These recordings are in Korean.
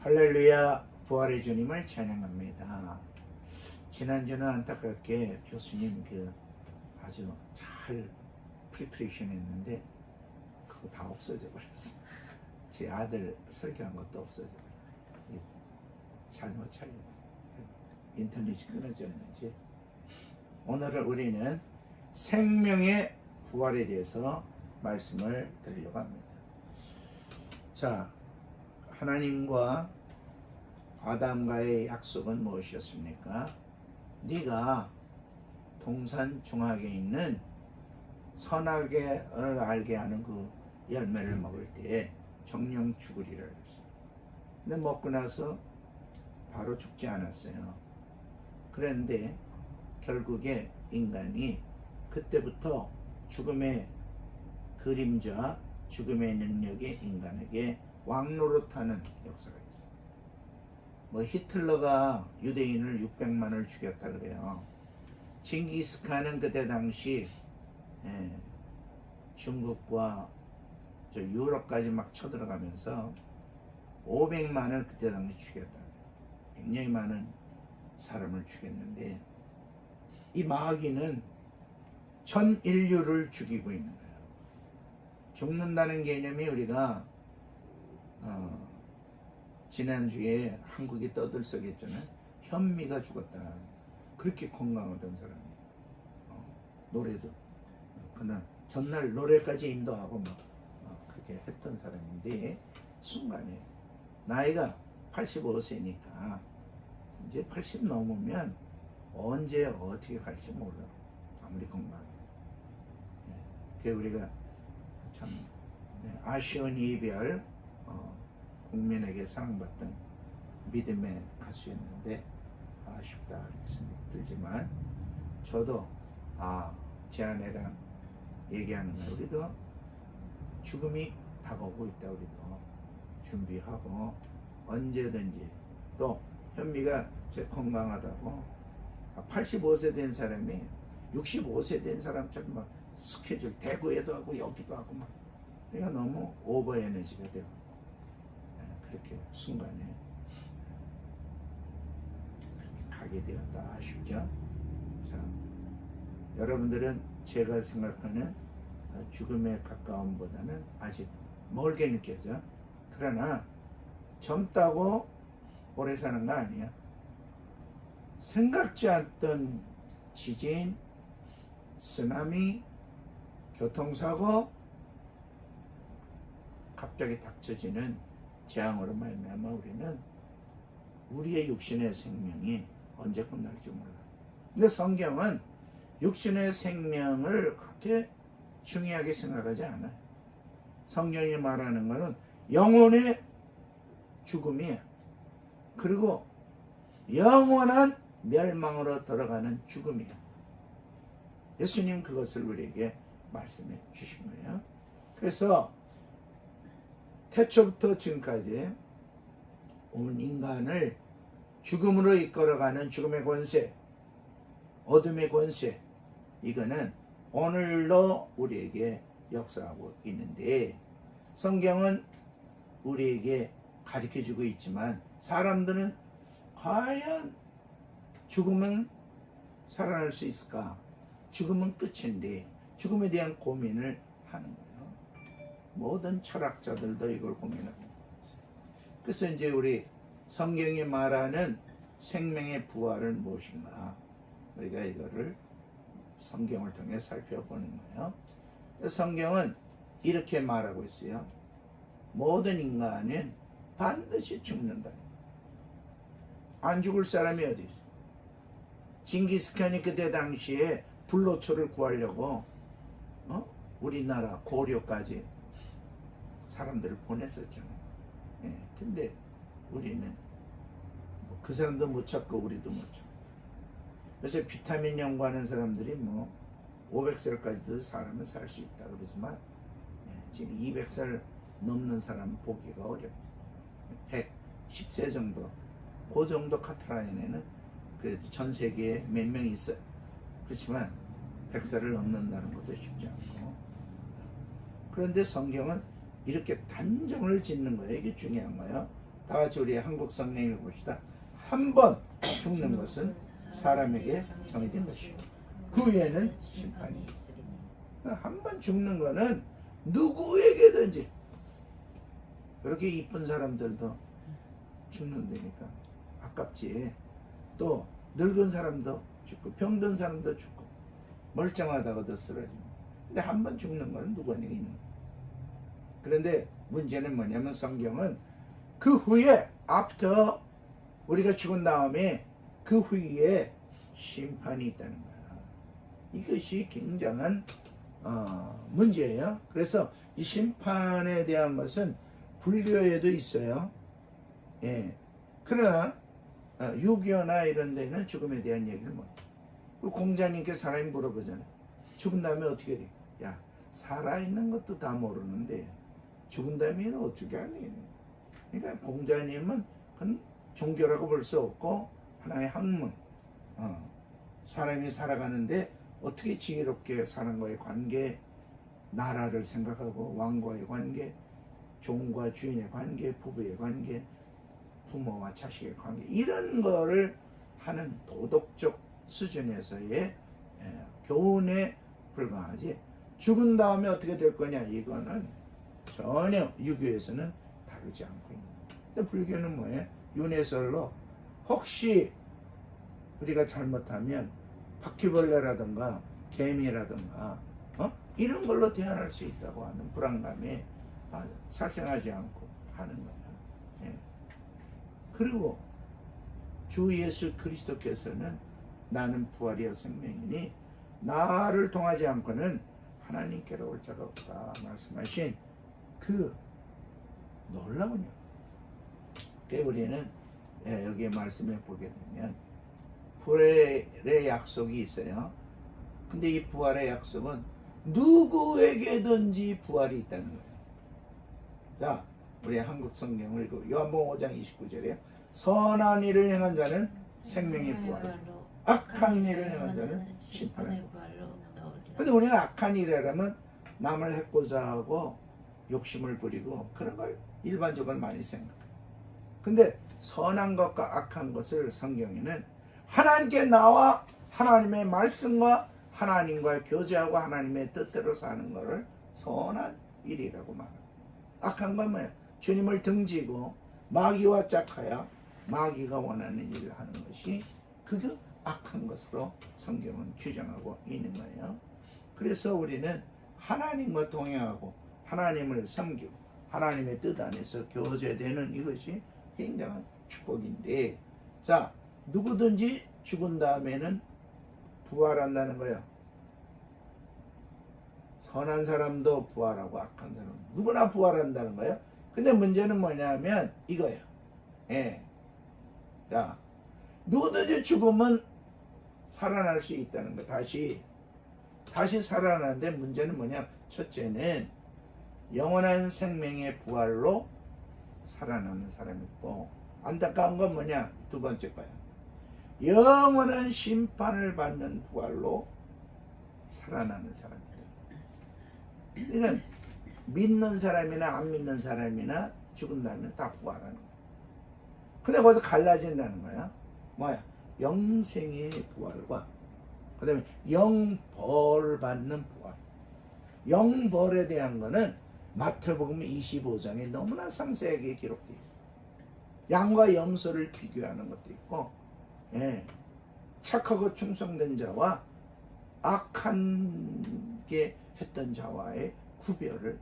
할렐루야, 부활의 주님을 찬양합니다. 지난주는 안타깝게 교수님 아주 잘 프리프레이션 했는데 그거 다 없어져 버렸어. 제 아들 설교한 것도 없어져 버렸어. 잘못 촬영. 인터넷이 끊어졌는지. 오늘은 우리는 생명의 부활에 대해서 말씀을 드리려고 합니다. 자, 하나님과 아담과의 약속은 무엇이었습니까? 네가 동산 중앙에 있는 선악을 알게 하는 그 열매를 먹을 때에 정령 죽으리라 그랬어요. 근데 먹고 나서 바로 죽지 않았어요. 그런데 결국에 인간이 그때부터 죽음의 그림자, 죽음의 능력이 인간에게 왕노릇하는 역사가 있어요. 뭐 히틀러가 유대인을 600만을 죽였다 그래요. 징기스칸은 그때 당시 중국과 유럽까지 막 쳐들어가면서 500만을 그때 당시 죽였다. 굉장히 많은 사람을 죽였는데 이 마귀는 전 인류를 죽이고 있는 거예요. 죽는다는 개념이 우리가 지난주에 한국이 떠들썩했잖아요. 현미가 죽었다. 그렇게 건강하던 사람이 노래도 그는 전날 노래까지 인도하고 막 그렇게 했던 사람인데 순간에 나이가 85세니까 이제 80 넘으면 언제 어떻게 갈지 몰라. 아무리 건강해. 그게 우리가 참 아쉬운 이별 국민에게 사랑받던 믿음의 가수였는데 아쉽다 이렇게 생각이 들지만 저도 제 아내랑 얘기하는 거예요. 우리도 죽음이 다가오고 있다. 우리도 준비하고 언제든지 또 현미가 제 건강하다고 85세 된 사람이 65세 된 사람처럼 막 스케줄 대구에도 하고 여기도 하고 막 그러니까 너무 오버 에너지가 되고 그렇게 순간에 그렇게 가게 되었다. 아쉽죠? 자, 여러분들은 제가 생각하는 죽음에 가까움보다는 아직 멀게 느껴져. 그러나 젊다고 오래 사는 거 아니야. 생각지 않던 지진, 쓰나미, 교통사고, 갑자기 닥쳐지는 재앙으로 말미암아 우리는 우리의 육신의 생명이 언제 끝날지 몰라. 근데 성경은 육신의 생명을 그렇게 중요하게 생각하지 않아요. 성경이 말하는 것은 영혼의 죽음이에요. 그리고 영원한 멸망으로 들어가는 죽음이에요. 예수님 그것을 우리에게 말씀해 주신 거예요. 그래서 태초부터 지금까지 온 인간을 죽음으로 이끌어가는 죽음의 권세, 어둠의 권세, 이거는 오늘도 우리에게 역사하고 있는데 성경은 우리에게 가르쳐주고 있지만 사람들은 과연 죽음은 살아날 수 있을까? 죽음은 끝인데 죽음에 대한 고민을 하는 거예요. 모든 철학자들도 이걸 고민하고 있어요. 그래서 이제 우리 성경이 말하는 생명의 부활은 무엇인가? 우리가 이거를 성경을 통해 살펴보는 거예요. 성경은 이렇게 말하고 있어요. 모든 인간은 반드시 죽는다. 안 죽을 사람이 어디 있어? 징기스칸이 그때 당시에 불로초를 구하려고 우리나라 고려까지 사람들을 보냈었잖아요. 근데 우리는 그 사람도 못 찾고 우리도 못 찾고. 그래서 비타민 연구하는 사람들이 500살까지도 사람은 살 수 있다 그러지만 지금 200살 넘는 사람 보기가 어렵죠. 110세 정도, 그 정도 카트라인에는 그래도 전 세계에 몇 명 있어요. 그렇지만 100살을 넘는다는 것도 쉽지 않고. 그런데 성경은 이렇게 단정을 짓는 거예요. 이게 중요한 거예요. 다 같이 우리 한국 성경을 봅시다. 한 번 죽는 것은 사람에게 정해진 것이고 그 후에는 심판이 있으리니. 한 번 죽는 거는 누구에게든지, 그렇게 이쁜 사람들도 죽는다니까 아깝지. 또 늙은 사람도 죽고 병든 사람도 죽고 멀쩡하다가도 쓰러지고. 근데 한 번 죽는 거는 누구에게 있는 거야. 그런데 문제는 뭐냐면 성경은 그 후에 after, 우리가 죽은 다음에 그 후에 심판이 있다는 거야. 이것이 굉장한 문제예요. 그래서 이 심판에 대한 것은 불교에도 있어요. 예. 그러나 유교나 이런 데는 죽음에 대한 얘기를 못해. 공자님께 사람이 물어보잖아요. 죽은 다음에 어떻게 돼? 야, 살아있는 것도 다 모르는데 죽은 다음에는 어떻게 하니? 그러니까 공자님은 그건 종교라고 볼 수 없고 하나의 학문. 사람이 살아가는데 어떻게 지혜롭게 사는 거에 관계, 나라를 생각하고 왕과의 관계, 종과 주인의 관계, 부부의 관계, 부모와 자식의 관계, 이런 거를 하는 도덕적 수준에서의 교훈에 불과하지, 죽은 다음에 어떻게 될 거냐, 이거는 전혀 유교에서는 다루지 않고 있는 거예요. 근데 불교는 뭐예요? 윤회설로 혹시 우리가 잘못하면 바퀴벌레라든가 개미라든가 이런 걸로 태어날 수 있다고 하는 불안감에 살생하지 않고 하는 거야. 예. 그리고 주 예수 그리스도께서는 나는 부활이요 생명이니 나를 통하지 않고는 하나님께로 올 자가 없다 말씀하신 그 놀라운 일. 우리는 여기에 말씀해 보게 되면 부활의 약속이 있어요. 근데 이 부활의 약속은 누구에게든지 부활이 있다는 거예요. 자, 우리 한국 성경을 읽고 요한복음 5장 29절에 선한 일을 행한 자는 생명의 부활, 악한 일을 행한 자는 심판의 부활. 근데 우리는 악한 일이라면 남을 해코자 하고 욕심을 부리고 그런 걸 일반적으로 많이 생각해요. 근데 선한 것과 악한 것을 성경에는 하나님께 나와 하나님의 말씀과 하나님과 교제하고 하나님의 뜻대로 사는 것을 선한 일이라고 말합니다. 악한 건 뭐예요? 주님을 등지고 마귀와 짝하여 마귀가 원하는 일을 하는 것이 그게 악한 것으로 성경은 규정하고 있는 거예요. 그래서 우리는 하나님과 동행하고 하나님을 섬기고 하나님의 뜻 안에서 교제되는 이것이 굉장한 축복인데, 자, 누구든지 죽은 다음에는 부활한다는 거예요. 선한 사람도 부활하고 악한 사람 누구나 부활한다는 거예요. 근데 문제는 뭐냐면 이거예요. 예. 자, 누구든지 죽으면 살아날 수 있다는 거. 다시 살아나는데 문제는 뭐냐? 첫째는 영원한 생명의 부활로 살아나는 사람이 있고, 안타까운 건 뭐냐? 두 번째 거야. 영원한 심판을 받는 부활로 살아나는 사람이다. 그러니까 믿는 사람이나 안 믿는 사람이나 죽은 다음에 다 부활하는 거야. 근데 거기서 갈라진다는 거야. 뭐야? 영생의 부활과 그 다음에 영벌 받는 부활. 영벌에 대한 거는 마태복음 25장에 너무나 상세하게 기록되어 있어요. 양과 염소를 비교하는 것도 있고, 예, 착하고 충성된 자와 악한 게 했던 자와의 구별을,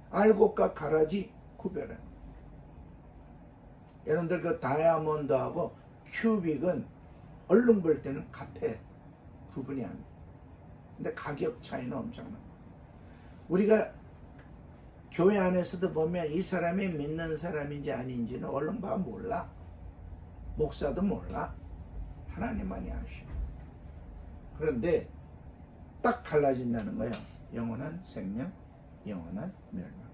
알곡과 가라지 구별하는 거예요. 여러분들 그 다이아몬드하고 큐빅은 얼른 볼 때는 같아. 구분이 안 돼. 근데 가격 차이는 엄청나. 우리가 교회 안에서도 보면 이 사람이 믿는 사람인지 아닌지는 얼른 봐 몰라. 목사도 몰라. 하나님만이 아시오. 그런데 딱 갈라진다는 거예요. 영원한 생명, 영원한 멸망.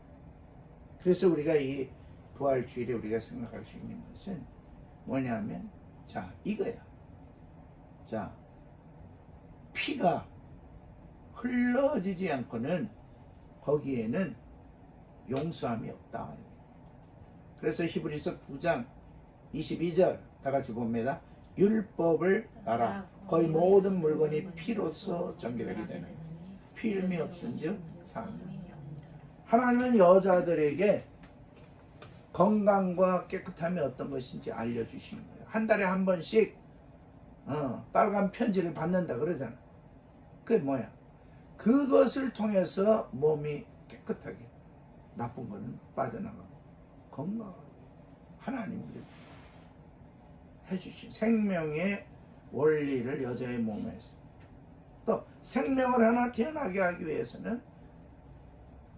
그래서 우리가 이 부활주일에 우리가 생각할 수 있는 것은 뭐냐면, 자, 이거야. 자, 피가 흘러지지 않고는 거기에는 용서함이 없다. 그래서 히브리서 9장 22절 다 같이 봅니다. 율법을 따라 거의 모든 물건이 피로써 정결하게 되는 피름이 없은즉 상. 하나님은 여자들에게 건강과 깨끗함이 어떤 것인지 알려주시는 거예요. 한 달에 한 번씩 빨간 편지를 받는다 그러잖아. 그게 뭐야? 그것을 통해서 몸이 깨끗하게, 나쁜 거는 빠져나가고 건강하게 하나님이 해주신 생명의 원리를 여자의 몸에서, 또 생명을 하나 태어나게 하기 위해서는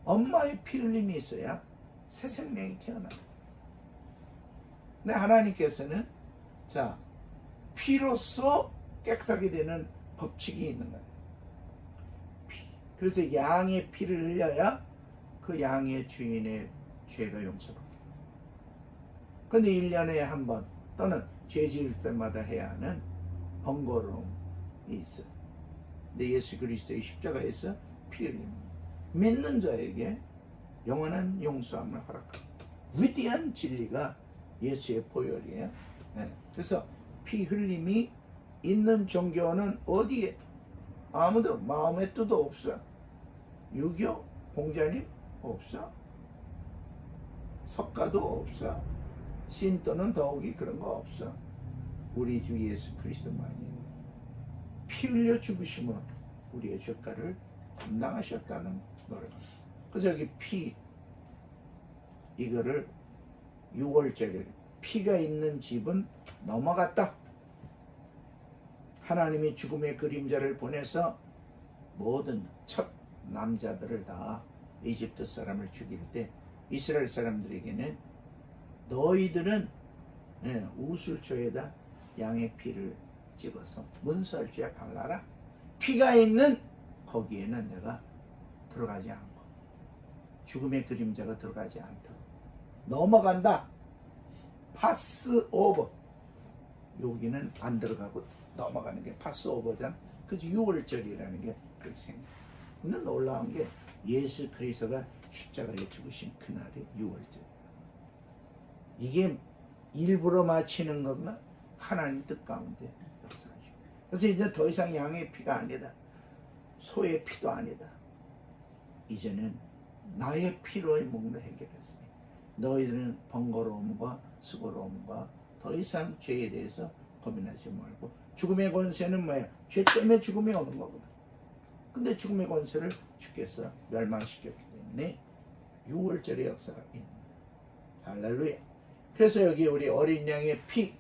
엄마의 피 흘림이 있어야 새 생명이 태어나요. 근데 하나님께서는 자, 피로써 깨끗하게 되는 법칙이 있는 거예요. 피. 그래서 양의 피를 흘려야 그 양의 주인의 죄가 용서받고, 근데 1년에 한 번 또는 죄 지을 때마다 해야 하는 번거로움이 있어요. 근데 예수 그리스도의 십자가에서 피 흘림, 믿는 자에게 영원한 용서함을 허락합니다. 위대한 진리가 예수의 보혈이에요. 네. 그래서 피 흘림이 있는 종교는 어디에? 아무도 마음의 뜻도 없어. 유교 공자님 없어. 석가도 없어. 신도는 더욱이 그런 거 없어. 우리 주 예수 그리스도만이 피 흘려 죽으시면 우리의 죄가를 담당하셨다는 노래입니다. 그래서 여기 피, 이거를 6월절에 피가 있는 집은 넘어갔다. 하나님이 죽음의 그림자를 보내서 모든 첫 남자들을 다 이집트 사람을 죽일 때 이스라엘 사람들에게는 너희들은 우슬초에다 양의 피를 찍어서 문설주에 발라라. 피가 있는 거기에는 내가 들어가지 않고 죽음의 그림자가 들어가지 않도록 넘어간다. 파스 오버. 여기는 안 들어가고 넘어가는 게 파스 오버잖아. 그래서 6월절이라는 게 그렇게 생겨. 근데 놀라운 게 예수 그리스도가 십자가에 죽으신 그날이 6월절. 이게 일부러 맞히는 건가? 하나님 뜻 가운데 역사하시고. 그래서 이제 더 이상 양의 피가 아니다. 소의 피도 아니다. 이제는 나의 피로의 목록 해결했으니 너희들은 번거로움과 수고로움과 더 이상 죄에 대해서 고민하지 말고. 죽음의 권세는 뭐야? 죄 때문에 죽음이 오는 거거든. 근데 죽음의 권세를 주께서 멸망시켰기 때문에 6월절의 역사가 있는 거야. 할렐루야. 그래서 여기 우리 어린 양의 피,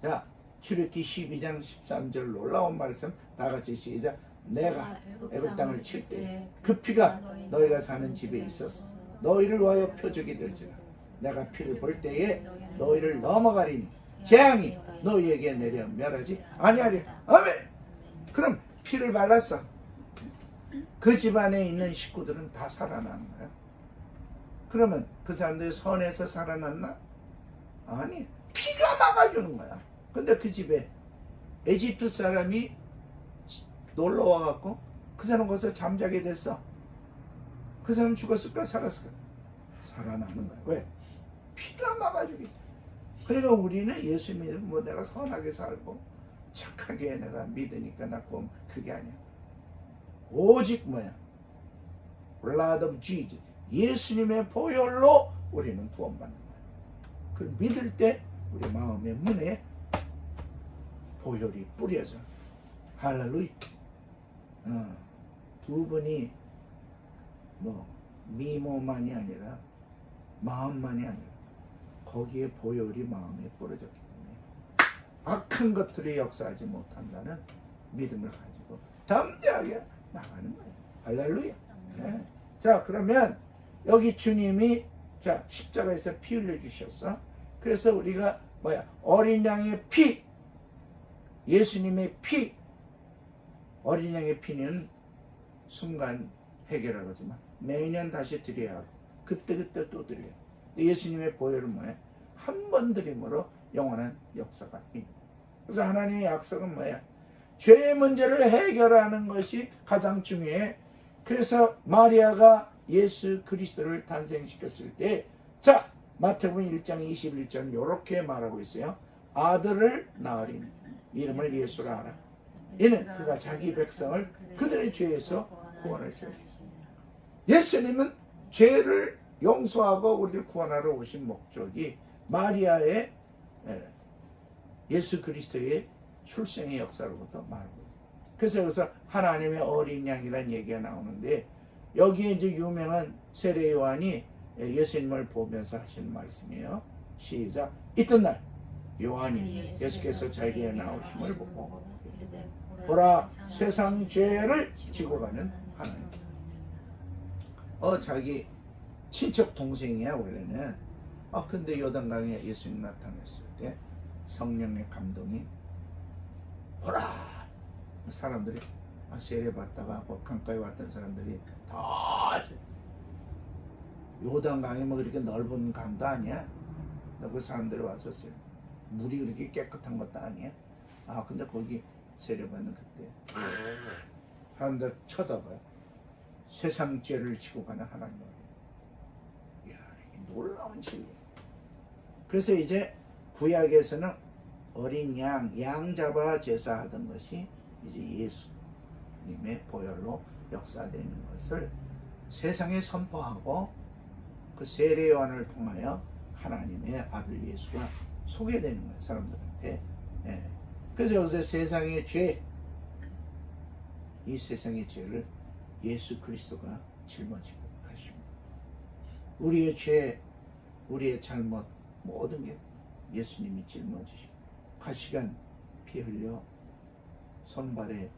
자, 출애굽기 12장 13절 놀라운 말씀 다 같이 시작. 내가 애굽 땅을 칠 때 그 피가 너희가 사는 집에 있어서 너희를 위하여 표적이 될지라. 내가 피를 볼 때에 너희를 넘어가리니 재앙이 너희에게 내려 멸하지 아니하리. 아멘. 그럼 피를 발랐어. 그 집안에 있는 식구들은 다 살아나는 거야. 그러면 그 사람들이 선에서 살아났나? 아니, 피가 막아주는 거야. 근데 그 집에 에집트 사람이 놀러 와갖고 그 사람 거기서 잠자게 됐어. 그 사람 죽었을까 살았을까? 살아나는 거야. 왜? 피가 막아주기. 그러니까 우리는 예수 믿으면 뭐 내가 선하게 살고 착하게 내가 믿으니까 나 구원, 그게 아니야. 오직 뭐야? Blood of Jesus. 예수님의 보혈로 우리는 구원받는 거야. 그걸 믿을 때 우리 마음의 문에 보혈이 뿌려져. 할렐루야. 두 분이 뭐 미모만이 아니라 마음만이 아니라 거기에 보혈이 마음에 뿌려졌기 때문에 악한 것들이 역사하지 못한다는 믿음을 가지고 담대하게 나가는 거예요. 할렐루야. 네. 자, 그러면 여기 주님이 자 십자가에서 피 흘려 주셨어. 그래서 우리가 뭐야? 어린 양의 피, 예수님의 피. 어린 양의 피는 순간 해결하거지만 매년 다시 드려야 하고 그때그때 또 드려요. 예수님의 보혈은 뭐야? 한 번 드림으로 영원한 역사가 있는. 그래서 하나님의 약속은 뭐야? 죄의 문제를 해결하는 것이 가장 중요해. 그래서 마리아가 예수 그리스도를 탄생시켰을 때, 자, 마태복음 1장 21절 이렇게 말하고 있어요. 아들을 낳으리니 이름을 예수라 하라. 이는 그가 자기 백성을 그들의 죄에서 구원할 것이다. 예수님은 죄를 용서하고 우리를 구원하러 오신 목적이 마리아의 예수 그리스도의 출생의 역사로부터 말하고 있어요. 그래서 여기서 하나님의 어린 양이라는 얘기가 나오는데 여기에 이제 유명한 세례 요한이 예수님을 보면서 하시는 말씀이에요. 시작. 이튿날 요한이 예수께서 자기의 나오심을 보고 보라 세상 죄를 지고 가는 하나님. 자기 친척 동생이야 원래는. 근데 요단강에 예수님 나타났을 때 성령의 감동이 보라 사람들이 세례 받다가 강가에 왔던 사람들이 다 요단강이 뭐 그렇게 넓은 강도 아니야. 그 사람들이 왔었어요. 물이 그렇게 깨끗한 것도 아니야. 근데 거기 세례 받는 그때 사람들 쳐다봐요. 세상 죄를 지고 가는 하나님. 이야, 놀라운 진리. 그래서 이제 구약에서는 어린 양 잡아 제사하던 것이 이제 예수님의 보혈로 역사되는 것을 세상에 선포하고 그 세례 요한을 통하여 하나님의 아들 예수가 소개되는 거예요, 사람들한테. 그래서 여기서 세상의 죄, 이 세상의 죄를 예수 그리스도가 짊어지고 가십니다. 우리의 죄, 우리의 잘못 모든 게 예수님이 짊어지시고 가시간 피 흘려 손발에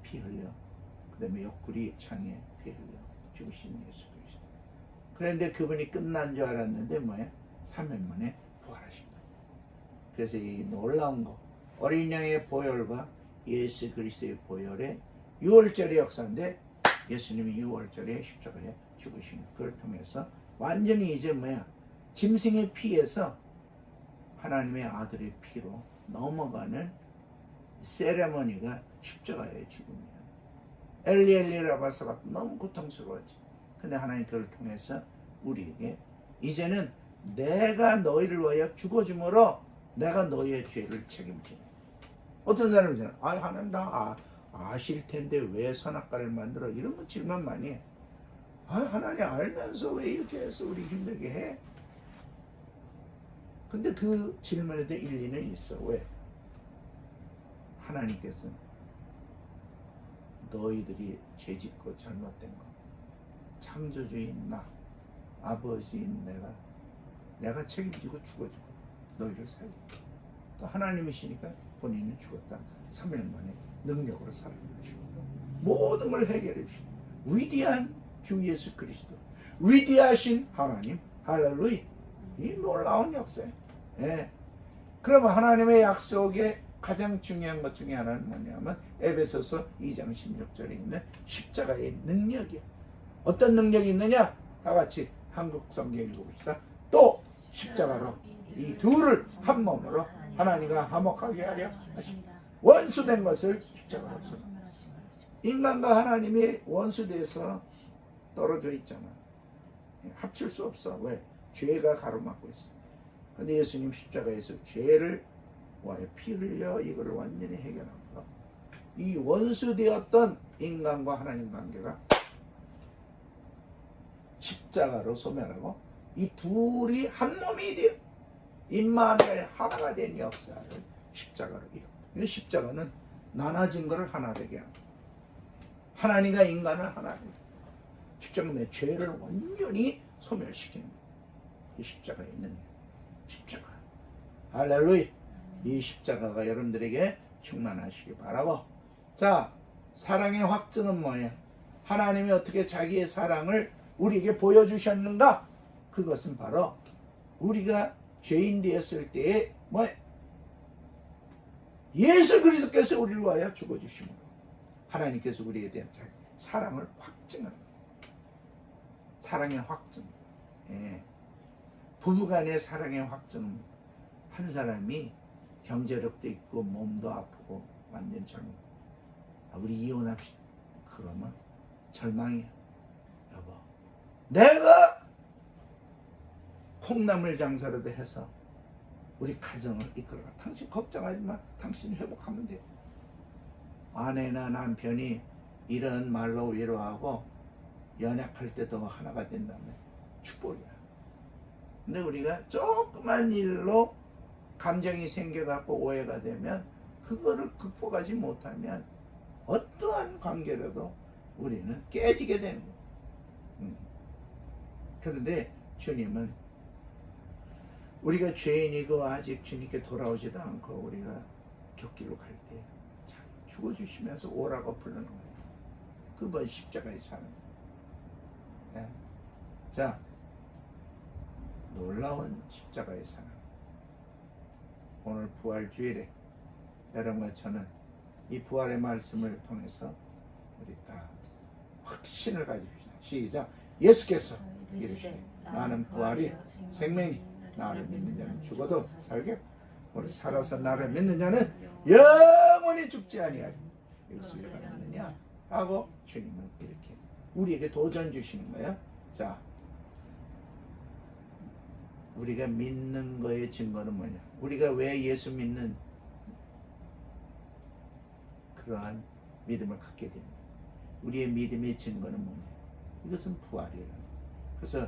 피 흘려 그 다음에 옆구리 창에 피 흘려 죽으신 예수 그리스도. 그런데 그분이 끝난 줄 알았는데 뭐야? 3일 만에 부활하신다. 그래서 이 놀라운 거 어린 양의 보혈과 예수 그리스도의 보혈의 6월절의 역사인데 예수님이 6월절에 십자가에 죽으신 그걸 통해서 완전히 이제 뭐야? 짐승의 피에서 하나님의 아들의 피로 넘어가는 세레머니가 십자가의 죽음이야. 엘리 라바사가 너무 고통스러웠지. 근데 하나님 그걸 통해서 우리에게 이제는 내가 너희를 위하여 죽어줌으로 내가 너희의 죄를 책임지네. 어떤 사람들은 하나님 다 아실 텐데 왜 선악과를 만들어? 이런 거 질문 많이 해. 하나님 알면서 왜 이렇게 해서 우리 힘들게 해? 근데 그 질문에도 일리는 있어. 왜? 하나님께서 너희들이 죄짓고 잘못된 거 창조주인 나 아버지인 내가 책임지고 죽어주고 너희를 살리고 또 하나님이시니까 본인은 죽었다 3일 만에 능력으로 살아나시고 모든 걸 해결해 주시고 위대한 주 예수 그리스도 위대하신 하나님 할렐루야. 이 놀라운 역사예요. 그러면 하나님의 약속에 가장 중요한 것 중에 하나는 뭐냐면 에베소서 2장 16절에 있는 십자가의 능력이야. 어떤 능력이 있느냐? 다 같이 한국 성경 읽어봅시다. 또 십자가로 이 둘을 한 몸으로 하나님과 화목하게 하려 하십니다. 원수된 것을 십자가로 쏟아. 인간과 하나님이 원수돼서 떨어져 있잖아. 합칠 수 없어. 왜? 죄가 가로막고 있어. 근데 예수님 십자가에서 죄를 와요 피 흘려 이거를 완전히 해결합니다. 이 원수되었던 인간과 하나님 관계가 십자가로 소멸하고 이 둘이 한 몸이 되어 임마누엘 하나가 된 역사를 십자가로 이루고 이 십자가는 나눠진 것을 하나 되게 합니다. 하나님과 인간을 하나 되게 십자가는 내 죄를 완전히 소멸시키는 거예요. 이 십자가에 있는 십자가 할렐루야. 이 십자가가 여러분들에게 충만하시기 바라고. 자, 사랑의 확증은 뭐예요? 하나님이 어떻게 자기의 사랑을 우리에게 보여주셨는가? 그것은 바로 우리가 죄인 되었을 때에 뭐예요? 예수 그리스도께서 우리를 위하여 죽어주심으로 하나님께서 우리에 대한 사랑을 확증하는 거예요. 사랑의 확증. 부부간의 사랑의 확증은 한 사람이 경제력도 있고 몸도 아프고 완전 젊은 우리 이혼합시다. 그러면 절망이야. 여보, 내가 콩나물 장사라도 해서 우리 가정을 이끌어가. 당신 걱정하지 마. 당신이 회복하면 돼요. 아내나 남편이 이런 말로 위로하고 연약할 때도 하나가 된다면 축복이야. 근데 우리가 조그만 일로 감정이 생겨갖고 오해가 되면 그거를 극복하지 못하면 어떠한 관계라도 우리는 깨지게 되는 거예요. 그런데 주님은 우리가 죄인이고 아직 주님께 돌아오지도 않고 우리가 곁길로 갈 때 죽어주시면서 오라고 부르는 거예요. 그번 십자가의 삶. 자, 놀라운 십자가의 삶. 오늘 부활주일에 여러분과 저는 이 부활의 말씀을 통해서 우리 다 확신을 가집시다. 시작. 예수께서 이르시되 나는 부활이 생명이 나를 믿는 자는 죽어도 살게 우리 살아서 나를 믿는 자는 영원히 죽지 아니하리. 이것을 내가 믿느냐 하고 주님은 이렇게 우리에게 도전 주시는 거예요. 자, 우리가 믿는 거의 증거는 뭐냐? 우리가 왜 예수 믿는 그러한 믿음을 갖게 되냐? 우리의 믿음의 증거는 뭐냐? 이것은 부활이라는 거예요. 그래서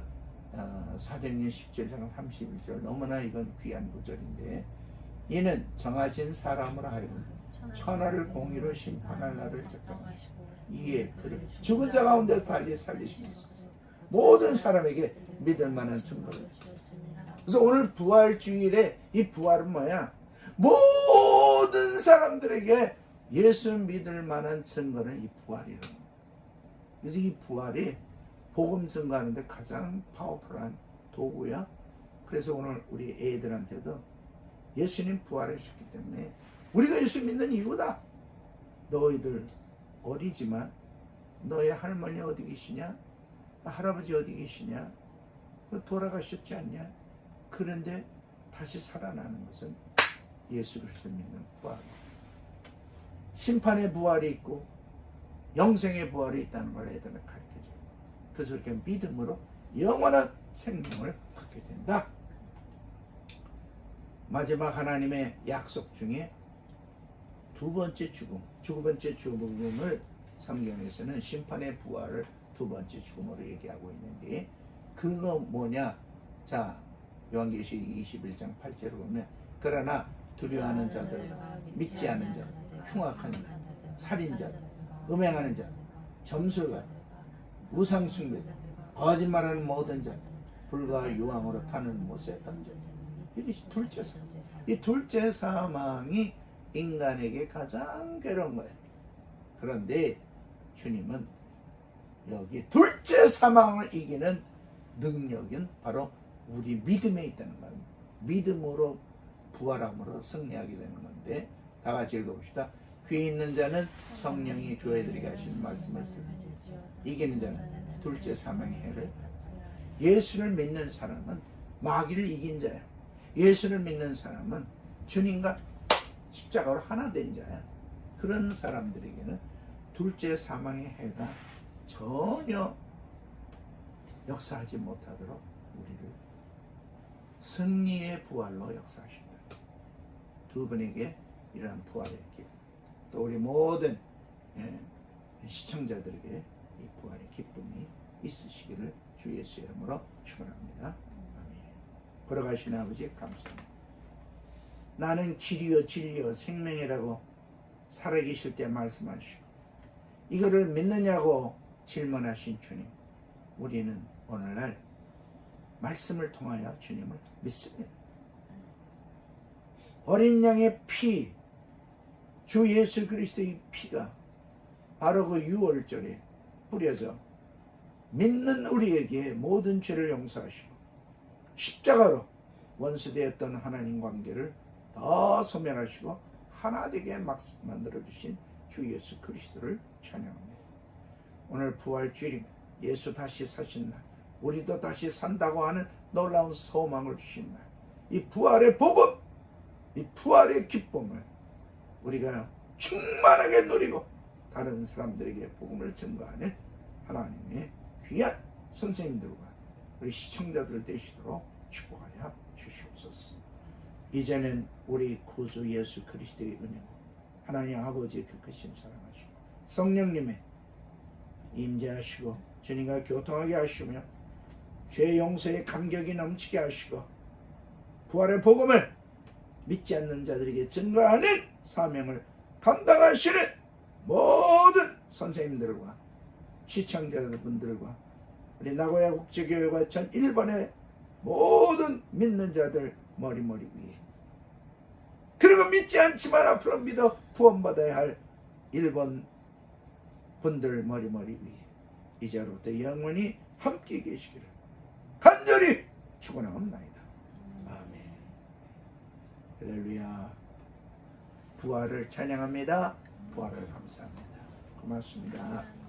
사도행전 17장 31절 너무나 이건 귀한 구절인데 이는 정하신 사람으로 하여금 천하를 공의로 심판할 날을 작정하시고 이에 그를 죽은 자 가운데서 달리 살리시면서 모든 사람에게 믿을 만한 증거를 주셨습니다. 그래서 오늘 부활주일에 이 부활은 뭐야? 모든 사람들에게 예수 믿을 만한 증거는 이 부활이라는 거예요. 그래서 이 부활이 복음 증거하는데 가장 파워풀한 도구야. 그래서 오늘 우리 애들한테도 예수님 부활하셨기 때문에 우리가 예수 믿는 이유다. 너희들 어리지만 너의 할머니 어디 계시냐? 할아버지 어디 계시냐? 돌아가셨지 않냐? 그런데 다시 살아나는 것은 예수 그리스도 믿는 부활. 심판의 부활이 있고 영생의 부활이 있다는 걸 애들을 가르쳐줘요. 그래서 이렇게 믿음으로 영원한 생명을 갖게 된다. 마지막 하나님의 약속 중에 두 번째 죽음을 성경에서는 심판의 부활을 두 번째 죽음으로 얘기하고 있는데 그거 뭐냐? 자, 요한계시록 21장 8절을 보면 그러나 두려워하는 자들, 믿지 않는 자, 흉악한 자, 살인자, 음행하는 자, 점술가, 우상숭배, 거짓말하는 모든 자, 불과 유황으로 타는 못에 던져. 이것이 둘째 사망. 이 둘째 사망이 인간에게 가장 괴로운 거예요. 그런데 주님은 여기 둘째 사망을 이기는 능력은 바로 우리 믿음에 있다는 거예요. 믿음으로 부활함으로 승리하게 되는 건데 다 같이 읽어봅시다. 귀 있는 자는 성령이 교회들에게 하시는 말씀을 이기는 자는 둘째 사망의 해를 예수를 믿는 사람은 마귀를 이긴 자야. 예수를 믿는 사람은 주님과 십자가로 하나 된 자야. 그런 사람들에게는 둘째 사망의 해가 전혀 역사하지 못하도록 우리를 승리의 부활로 역사하신다. 두 분에게 이러한 부활의 기쁨, 또 우리 모든 시청자들에게 이 부활의 기쁨이 있으시기를 주 예수 이름으로 축원합니다. 아멘. 걸어가신 아버지 감사합니다. 나는 길이요 진리요 생명이라고 살아계실 때 말씀하시고 이거를 믿느냐고 질문하신 주님, 우리는 오늘날 말씀을 통하여 주님을 믿습니다. 어린 양의 피, 주 예수 그리스도의 피가 바로 그 유월절에 뿌려져 믿는 우리에게 모든 죄를 용서하시고 십자가로 원수되었던 하나님 관계를 더 소멸하시고 하나 되게 만들어주신 주 예수 그리스도를 찬양합니다. 오늘 부활주일입니다. 예수 다시 사신 날, 우리도 다시 산다고 하는 놀라운 소망을 주신 날, 이 부활의 복음, 이 부활의 기쁨을 우리가 충만하게 누리고 다른 사람들에게 복음을 증거하는 하나님의 귀한 선생님들과 우리 시청자들 되시도록 축복하여 주시옵소서. 이제는 우리 구주 예수 그리스도의 은혜, 하나님 아버지의 그 크신 사랑하시고 성령님의 임재하시고 주님과 교통하게 하시며 죄 용서의 감격이 넘치게 하시고 부활의 복음을 믿지 않는 자들에게 증거하는 사명을 감당하시는 모든 선생님들과 시청자분들과 우리 나고야 국제교회와 전 일본의 모든 믿는 자들 머리 위에, 그리고 믿지 않지만 앞으로 믿어 구원받아야 할 일본 분들 머리 위에 이제로부터 영원히 함께 계시기를 간절히 축원하옵나이다. 아멘. 할렐루야. 부활을 찬양합니다. 부활을 감사합니다. 고맙습니다.